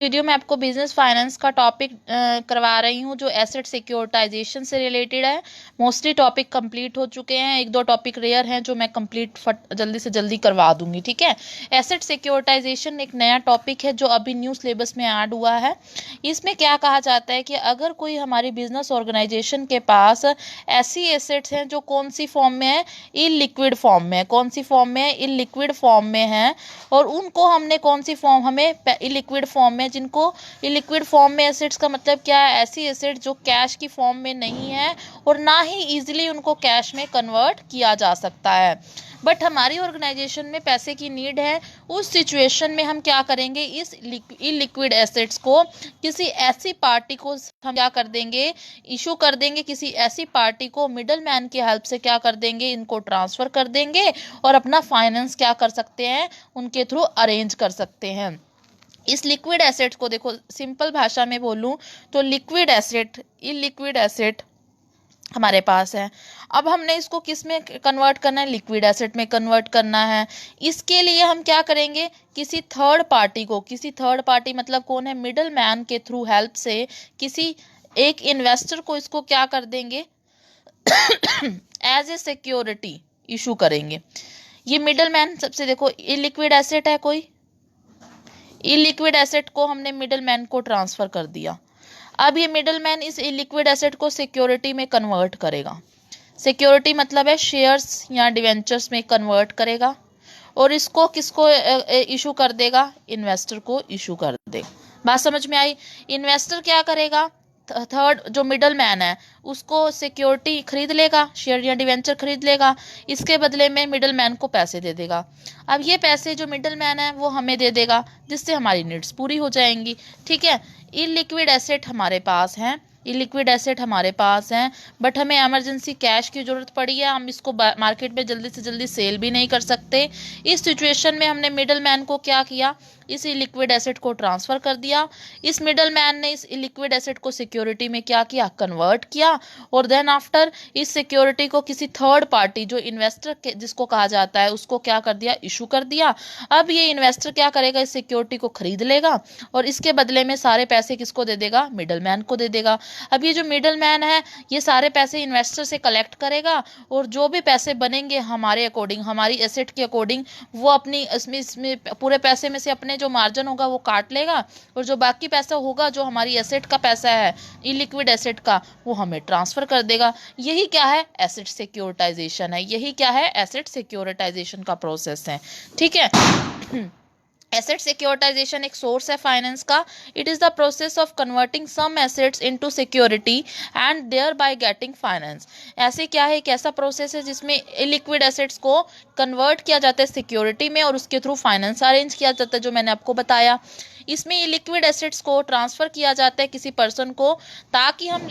Video में आपको business finance का टॉपिक करवा रही हूँ जो एसेट सिक्योरिटाइजेशन से रिलेटेड है। मोस्टली टॉपिक कंप्लीट हो चुके हैं, एक दो टॉपिक रेयर हैं जो मैं कंप्लीट जल्दी से जल्दी करवा दूंगी। ठीक है, एसेट सिक्योरिटाइजेशन एक नया टॉपिक है जो अभी न्यू सिलेबस में ऐड हुआ है। इसमें क्या कहा जाता है कि अगर कोई हमारी बिजनेस ऑर्गेनाइजेशन के पास ऐसी एसेट्स हैं जो कौन सी फॉर्म में है, इलिक्विड फॉर्म में है। कौन सी फॉर्म में है? इलिक्विड फॉर्म में है। और उनको हमने कौन सी फॉर्म, हमें इलिक्विड फॉर्म में, जिनको इलिक्विड फॉर्म में एसेट्स का मतलब क्या है? ऐसी एसेट जो कैश की फॉर्म में नहीं है और ना ही इजीली उनको कैश में कन्वर्ट किया जा सकता है। बट हमारी ऑर्गेनाइजेशन में पैसे की नीड है। उस सिचुएशन में हम क्या करेंगे? इस इलिक्विड एसेट्स को किसी ऐसी पार्टी को हम क्या कर देंगे? इशू कर देंगे। किसी ऐसी पार्टी को मिडल मैन की हेल्प से क्या कर देंगे? इनको ट्रांसफर कर देंगे और अपना फाइनेंस क्या कर सकते हैं? उनके थ्रू अरेंज कर सकते हैं। इस लिक्विड एसेट को देखो, सिंपल भाषा में बोलूं तो लिक्विड एसेट, इलिक्विड एसेट हमारे पास है। अब हमने इसको किस में कन्वर्ट करना है? लिक्विड एसेट में कन्वर्ट करना है। इसके लिए हम क्या करेंगे? किसी थर्ड पार्टी को, किसी थर्ड पार्टी मतलब कौन है? मिडल मैन के थ्रू हेल्प से किसी एक इन्वेस्टर को इसको क्या कर देंगे? एज ए सिक्योरिटी इशू करेंगे। ये मिडल मैन, सबसे देखो, इलिक्विड एसेट है कोई, इलिक्विड एसेट को हमने मिडल मैन को ट्रांसफर कर दिया। अब ये मिडल मैन इस इलिक्विड एसेट को सिक्योरिटी में कन्वर्ट करेगा। सिक्योरिटी मतलब है शेयर्स या डिवेंचर्स में कन्वर्ट करेगा और इसको किसको इशू कर देगा? इन्वेस्टर को इशू कर देगा। बात समझ में आई? इन्वेस्टर क्या करेगा? थर्ड जो मिडल मैन है उसको सिक्योरिटी खरीद लेगा, शेयर या डिवेंचर खरीद लेगा। इसके बदले में मिडल मैन को पैसे दे देगा। अब ये पैसे जो मिडल मैन है वो हमें दे देगा, जिससे हमारी नीड्स पूरी हो जाएंगी। ठीक है, इलिक्विड एसेट हमारे पास हैं, इलिक्विड एसेट हमारे पास हैं, बट हमें इमरजेंसी कैश की ज़रूरत पड़ी है। हम इसको मार्केट में जल्दी से जल्दी सेल भी नहीं कर सकते। इस सिचुएशन में हमने मिडल मैन को क्या किया? इस इलिक्विड एसेट को ट्रांसफ़र कर दिया। इस मिडल मैन ने इस इलिक्विड एसेट को सिक्योरिटी में क्या किया? कन्वर्ट किया। और देन आफ्टर इस सिक्योरिटी को किसी थर्ड पार्टी जो इन्वेस्टर जिसको कहा जाता है उसको क्या कर दिया? इशू कर दिया। अब ये इन्वेस्टर क्या करेगा? इस सिक्योरिटी को खरीद लेगा और इसके बदले में सारे पैसे किसको दे देगा? मिडल मैन को दे देगा। अब ये जो मिडल मैन है ये सारे पैसे इन्वेस्टर से कलेक्ट करेगा और जो भी पैसे बनेंगे हमारे अकॉर्डिंग, हमारी एसेट के अकॉर्डिंग, वो अपनी इसमें पूरे पैसे में से अपने जो मार्जिन होगा वो काट लेगा और जो बाकी पैसा होगा जो हमारी एसेट का पैसा है, इलिक्विड एसेट का, वो हमें ट्रांसफर कर देगा। यही क्या है? एसेट सिक्योरिटाइजेशन है। यही क्या है? एसेट सिक्योरिटाइजेशन का प्रोसेस है। ठीक है। एसेट सिक्योरिटाइजेशन एक सोर्स है फाइनेंस का। It is the process of converting some assets into security and thereby getting finance. ऐसे क्या है? एक ऐसा प्रोसेस है जिसमें इलिक्विड एसेट्स को कन्वर्ट किया जाता है सिक्योरिटी में और उसके थ्रू फाइनेंस अरेंज किया जाता है, जो मैंने आपको बताया। इसमें इलिक्विड एसेट्स को ट्रांसफ़र किया जाता है किसी पर्सन को, ताकि हम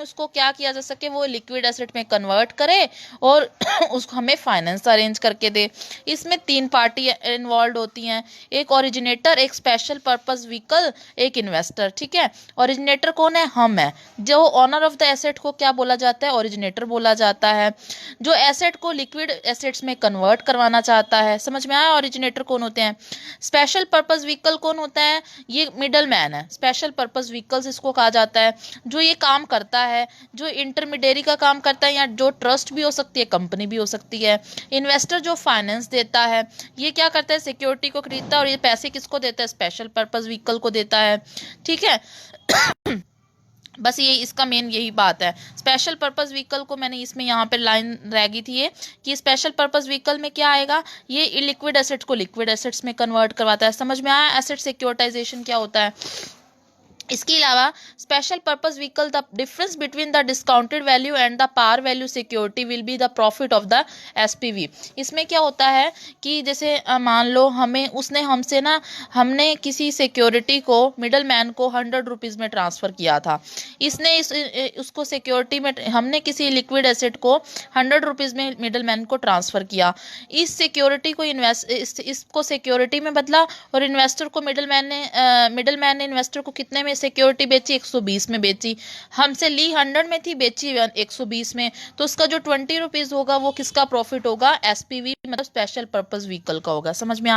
उसको क्या किया जा सके? वो लिक्विड एसेट में कन्वर्ट करे और उसको हमें फाइनेंस अरेंज करके दे। इसमें तीन पार्टी इन्वॉल्व होती हैं, एक ओरिजिनेटर, एक स्पेशल पर्पस व्हीकल, एक इन्वेस्टर। ठीक है, ओरिजिनेटर कौन है? हम है। जो ऑनर ऑफ द एसेट को क्या बोला जाता है? ओरिजिनेटर बोला जाता है। जो एसेट को लिक्विड एसेट्स में कन्वर्ट करवाना चाहता है, समझ में आया? ओरिजिनेटर कौन होते हैं? स्पेशल पर्पस व्हीकल कौन होता है? ये मिडल मैन है। स्पेशल पर्पस व्हीकल्स इसको कहा जाता है, जो ये काम करता है, जो इंटरमीडियरी का काम करता है, या जो ट्रस्ट भी हो सकती है, कंपनी भी हो सकती है। इन्वेस्टर जो फाइनेंस देता है, ये क्या करता है? सिक्योरिटी को खरीदता है और ये पैसे किसको देता है? स्पेशल पर्पस व्हीकल को देता है। ठीक है। बस ये इसका मेन यही बात है। स्पेशल पर्पस व्हीकल को मैंने इसमें यहाँ पे लाइन रह गई थी ये, कि स्पेशल पर्पस व्हीकल में क्या आएगा? ये इलिक्विड एसेट को लिक्विड एसेट्स में कन्वर्ट करवाता है। समझ में आया एसेट सिक्योरिटाइजेशन क्या होता है? इसके अलावा special purpose vehicle, the difference between the discounted value and the par value security will be the profit of the SPV. इसमें क्या होता है कि जैसे मान लो हमने किसी सिक्योरिटी को, मिडल मैन को 100 रुपीज़ में ट्रांसफ़र किया था। इसने उसको सिक्योरिटी में, हमने किसी लिक्विड एसेट को 100 रुपीज़ में मिडल मैन को ट्रांसफ़र किया। इस सिक्योरिटी को इसको सिक्योरिटी में बदला और इन्वेस्टर को मिडल मैन ने इन्वेस्टर को कितने में सिक्योरिटी बेची? 120 में बेची। हमसे ली 100 में थी, बेची 120 में, तो उसका जो 20 रुपीज़ होगा वो किसका प्रॉफिट होगा? एसपीवी मतलब स्पेशल पर्पस व्हीकल का होगा। समझ में आया?